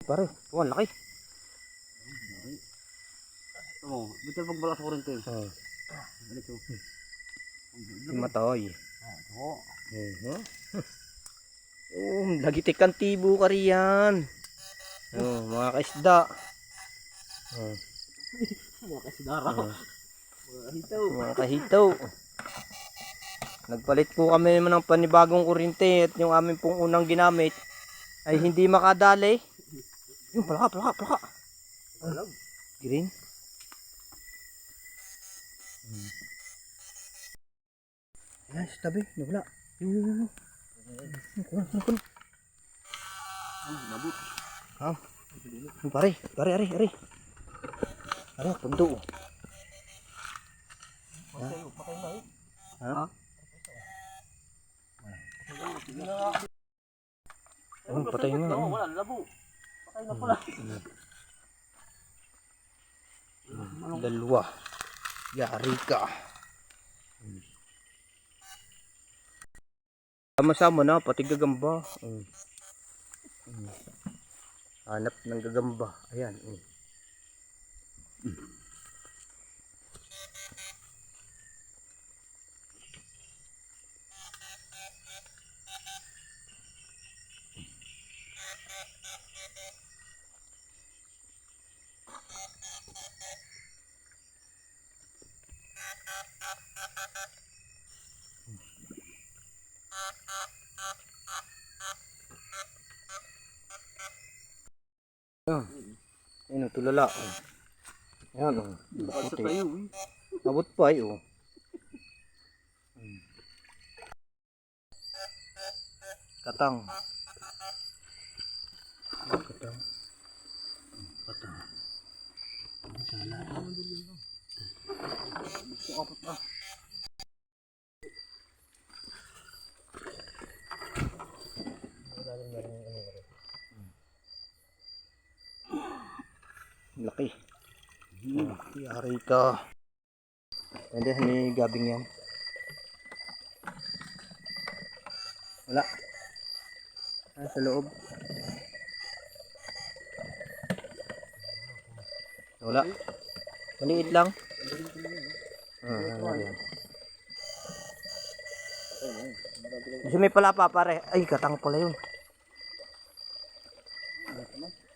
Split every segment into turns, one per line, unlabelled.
pare. Oh, ang laki.
Oo, dito pag bala sa kurente.
Oh.
Dito.
Matoy.
Oo.
Oh, lagitik ang tibo ka riyan. Oh, mga kaisda. Oh.
Mga kasidara. Mga hitaw.
Mga kahitaw. Nagpalit po kami naman ng panibagong kuryente at yung aming pong unang ginamit ay hindi makadali. Yung palaka.
Alam.
Green. Ayan, sa tabi. Nawala. Yung. Kuno.
Nabut.
Ha? Yung pare. Are. Are, pundo.
Patay na eh.
Ha? Oh, patay nga.
Wala, labo. Patay na pala.
Dalawa. Yari ka. Sama-sama na, pati gagamba. Hanap ng gagamba. Ayan. Ayun, tulala. Ayan,
Basta
puti.
tayo.
Abot pa, Katang.
Masala. Gusto apat na.
Laki. Yari ka. Hindi, may gabing yan. Wala. Sa loob. Wala. Maliit lang. Wala yan. Kasi may palapa pare. Ay, katang pala yun.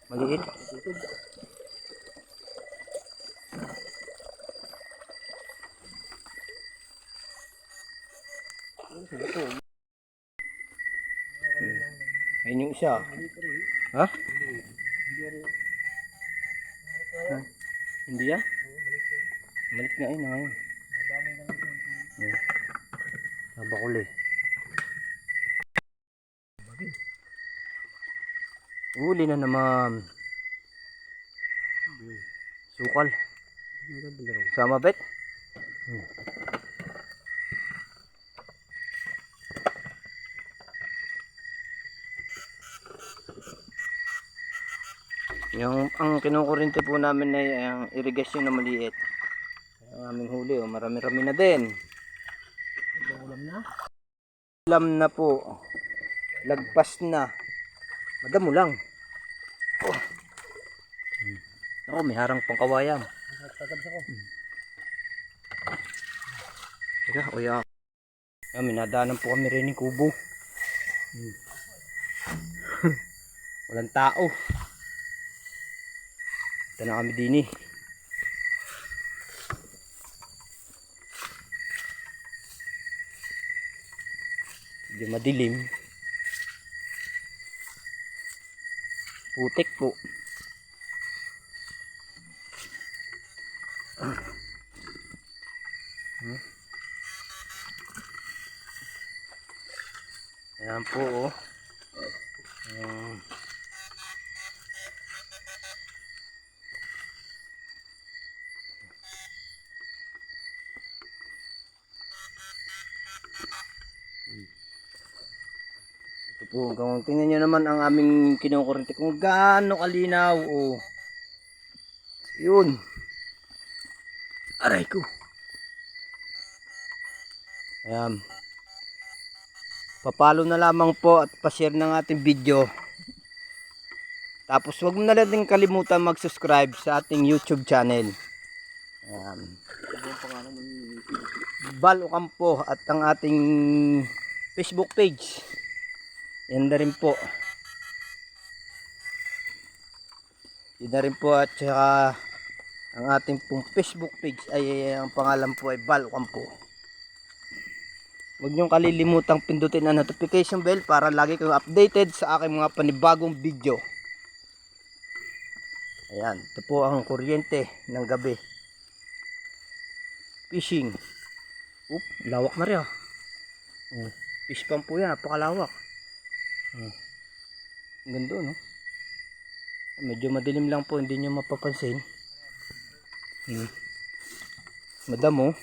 Maliit. Ayun yung isa. Ha? Hindi yan? Malit nga yun ngayon. Nabakul eh. Uli na naman. Sukal. Sama bet? Ang kinukurente po namin ay ang irigasyon na maliit. Ang aming huli, marami-rami na din. Ulam na po. Lagpas na. Madamo lang. Ako, may harang pang kawayan. Teka, uya. Minadaanan po kami rin ng kubo. Walang tao. Ito na kami din eh. Hindi madilim. Putik po. Ayan po oh. Ito po, kung tingnan nyo naman ang aming kinukurente kung gaano kalinaw oh. Yun. Aray ko. Ayan. Papalo na lamang po at pa-share ng ating video. Tapos huwag mo na rin kalimutan mag-subscribe sa ating YouTube channel. Ayan.
Ano yung pangalan ng
Bal Ocampo at ang ating Facebook page. Yan na rin po. Yan na rin po at saka ang ating pong Facebook page ay ang pangalan po ay Bal Ocampo. Huwag niyong kalilimutang pindutin ang notification bell para lagi kayong updated sa aking mga panibagong video. Ayan, ito po ang kuryente ng gabi. Fishing. Oop, lawak na rin ah. Fish pump po yan, napakalawak. Ang ganda no? Medyo madilim lang po, hindi nyo mapapansin. Madamo.